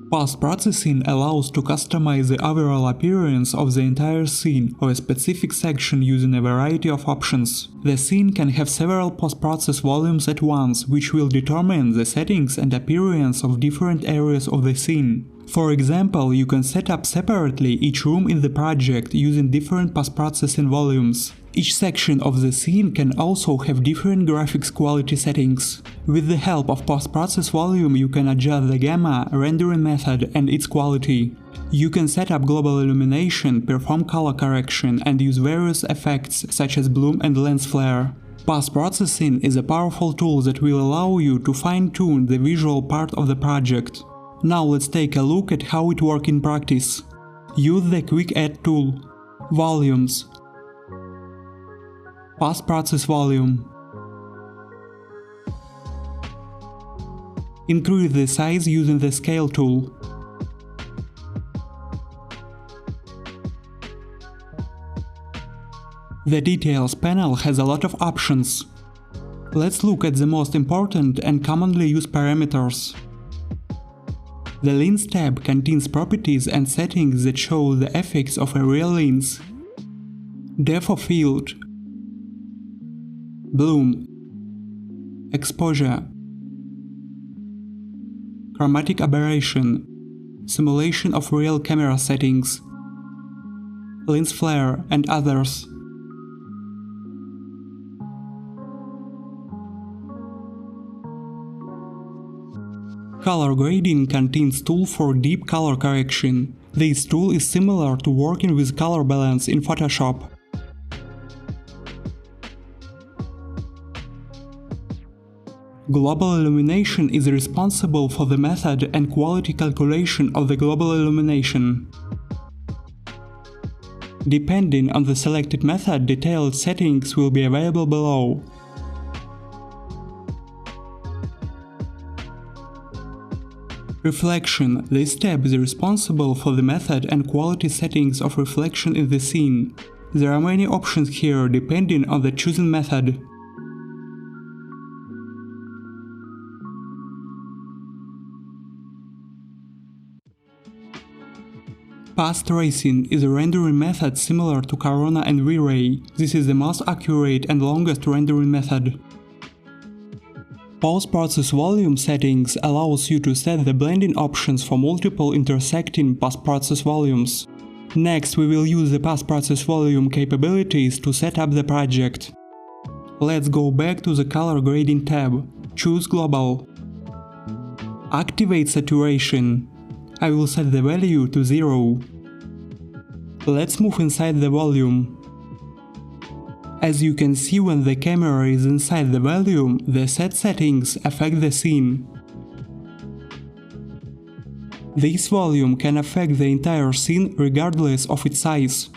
Post-processing allows to customize the overall appearance of the entire scene or a specific section using a variety of options. The scene can have several post-process volumes at once, which will determine the settings and appearance of different areas of the scene. For example, you can set up separately each room in the project using different post-processing volumes. Each section of the scene can also have different graphics quality settings. With the help of post-process volume, you can adjust the gamma, rendering method, and its quality. You can set up global illumination, perform color correction, and use various effects such as bloom and lens flare. Post-processing is a powerful tool that will allow you to fine-tune the visual part of the project. Now let's take a look at how it works in practice. Use the Quick Add tool. Volumes. Post-process volume. Increase the size using the Scale tool. The Details panel has a lot of options. Let's look at the most important and commonly used parameters. The Lens tab contains properties and settings that show the effects of a real lens. Depth of field, bloom, exposure, chromatic aberration, simulation of real camera settings, lens flare, and others. Color grading contains tool for deep color correction. This tool is similar to working with color balance in Photoshop. Global illumination is responsible for the method and quality calculation of the global illumination. Depending on the selected method, detailed settings will be available below. Reflection. This tab is responsible for the method and quality settings of reflection in the scene. There are many options here depending on the chosen method. Path tracing is a rendering method similar to Corona and V-Ray. This is the most accurate and longest rendering method. Post-process volume settings allows you to set the blending options for multiple intersecting post-process volumes. Next, we will use the post-process volume capabilities to set up the project. Let's go back to the color grading tab. Choose Global. Activate saturation. I will set the value to 0. Let's move inside the volume. As you can see, when the camera is inside the volume, the set settings affect the scene. This volume can affect the entire scene regardless of its size.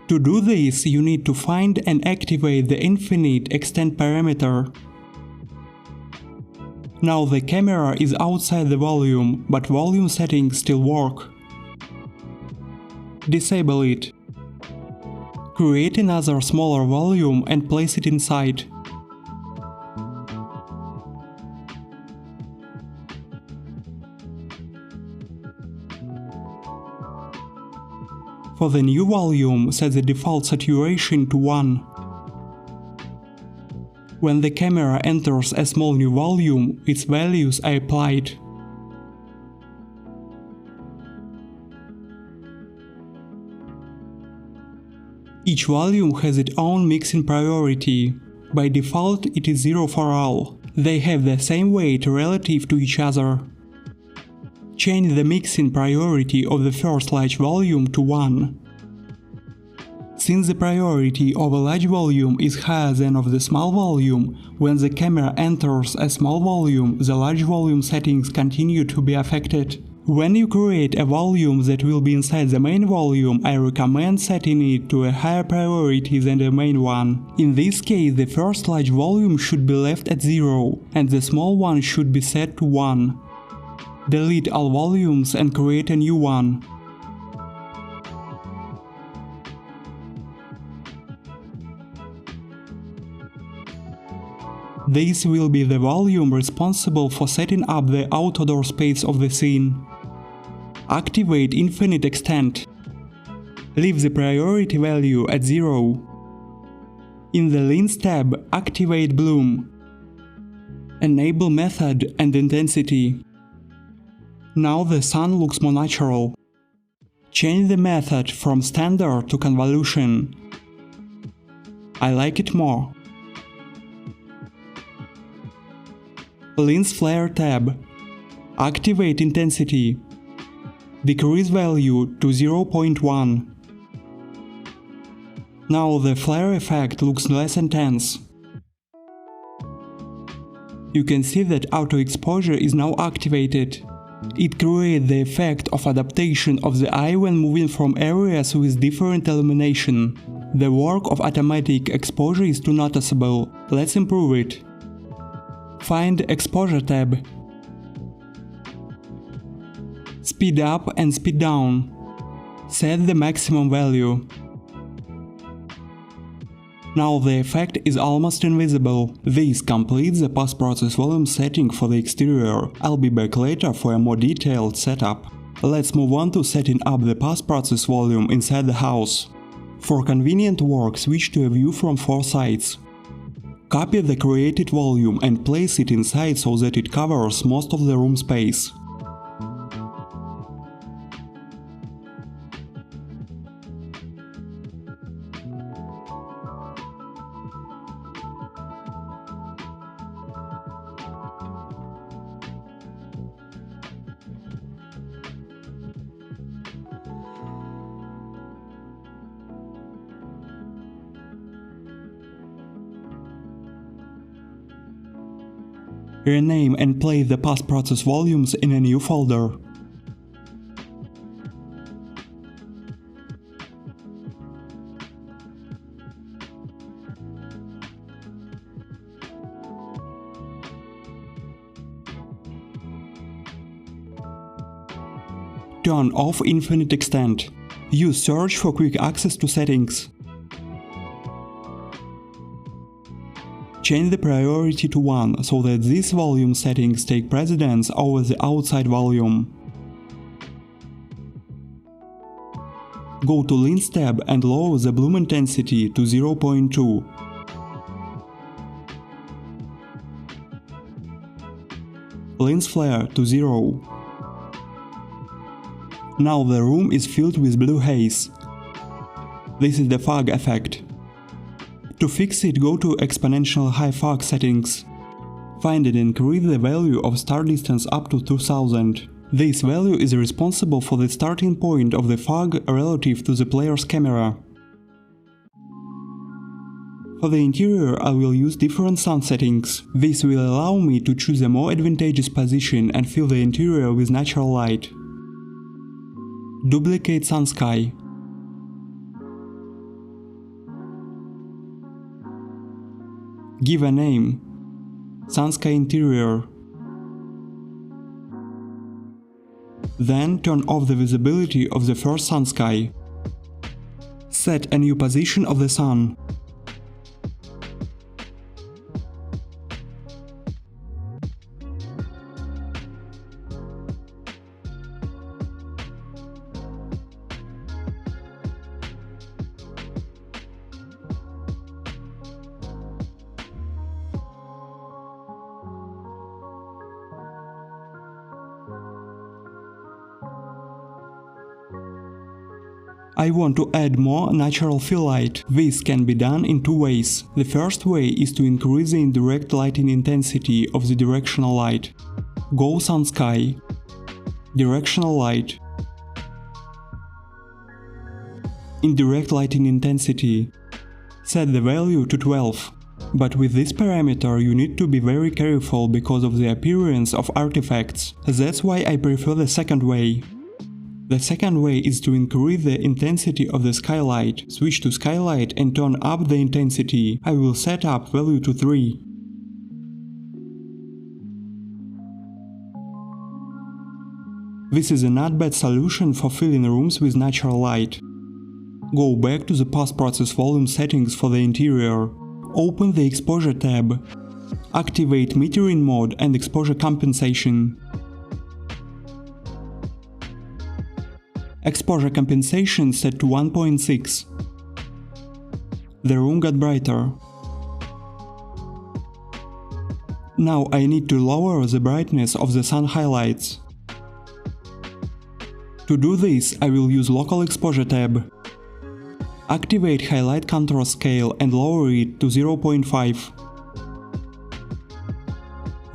To do this, you need to find and activate the infinite extend parameter. Now the camera is outside the volume, but volume settings still work. Disable it. Create another smaller volume and place it inside. For the new volume, set the default saturation to 1. When the camera enters a small new volume, its values are applied. Each volume has its own mixing priority. By default, it is 0 for all. They have the same weight relative to each other. Change the mixing priority of the first large volume to 1. Since the priority of a large volume is higher than of the small volume, when the camera enters a small volume, the large volume settings continue to be affected. When you create a volume that will be inside the main volume, I recommend setting it to a higher priority than the main one. In this case, the first large volume should be left at 0, and the small one should be set to 1. Delete all volumes and create a new one. This will be the volume responsible for setting up the outdoor space of the scene. Activate Infinite Extent. Leave the priority value at 0. In the Lens tab, activate Bloom. Enable Method and Intensity. Now the sun looks more natural. Change the method from Standard to Convolution. I like it more. Lens Flare tab. Activate Intensity. Decrease value to 0.1. Now the flare effect looks less intense. You can see that auto exposure is now activated. It creates the effect of adaptation of the eye when moving from areas with different illumination. The work of automatic exposure is too noticeable. Let's improve it. Find Exposure tab. Speed up and speed down. Set the maximum value. Now the effect is almost invisible. This completes the post-process volume setting for the exterior. I'll be back later for a more detailed setup. Let's move on to setting up the post-process volume inside the house. For convenient work, switch to a view from 4 sides. Copy the created volume and place it inside so that it covers most of the room space. Rename and place the post-process volumes in a new folder. Turn off Infinite Extent. Use Search for quick access to settings. Change the priority to 1 so that these volume settings take precedence over the outside volume. Go to Lens tab and lower the bloom intensity to 0.2. Lens flare to 0. Now the room is filled with blue haze. This is the fog effect. To fix it, go to Exponential High Fog settings. Find and increase the value of start distance up to 2000. This value is responsible for the starting point of the fog relative to the player's camera. For the interior, I will use different sun settings. This will allow me to choose a more advantageous position and fill the interior with natural light. Duplicate sun sky. Give a name. Sun sky interior. Then turn off the visibility of the first sun sky. Set a new position of the sun. I want to add more natural fill light. This can be done in 2 ways. The first way is to increase the indirect lighting intensity of the directional light. Go Sun Sky, Directional Light, Indirect lighting intensity. Set the value to 12. But with this parameter you need to be very careful because of the appearance of artifacts. That's why I prefer the second way. The second way is to increase the intensity of the skylight. Switch to skylight and turn up the intensity. I will set up value to 3. This is a not bad solution for filling rooms with natural light. Go back to the post-process volume settings for the interior. Open the Exposure tab. Activate metering mode and exposure compensation. Exposure compensation set to 1.6. The room got brighter. Now I need to lower the brightness of the sun highlights. To do this, I will use Local Exposure tab. Activate Highlight Contrast Scale and lower it to 0.5.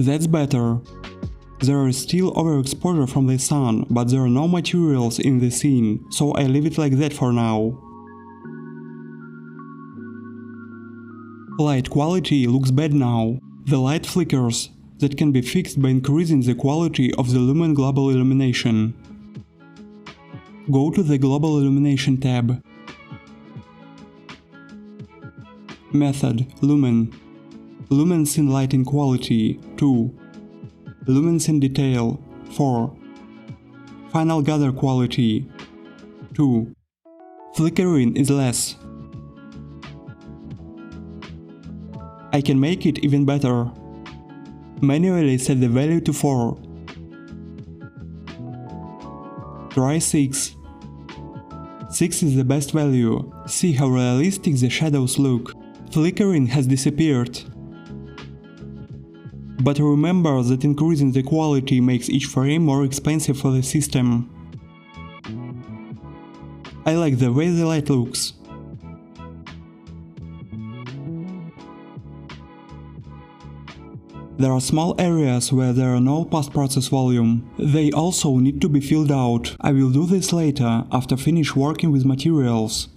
That's better. There is still overexposure from the sun, but there are no materials in the scene, so I leave it like that for now. Light quality looks bad now. The light flickers. That can be fixed by increasing the quality of the lumen global illumination. Go to the Global Illumination tab. Method Lumen. Lumen Scene Lighting Quality 2. Lumen Scene Detail 4. Final Gather Quality 2. Flickering is less. I can make it even better. Manually set the value to 4. Try 6. 6 is the best value. See how realistic the shadows look. Flickering has disappeared. But remember that increasing the quality makes each frame more expensive for the system. I like the way the light looks. There are small areas where there are no post-process volume. They also need to be filled out. I will do this later, after finish working with materials.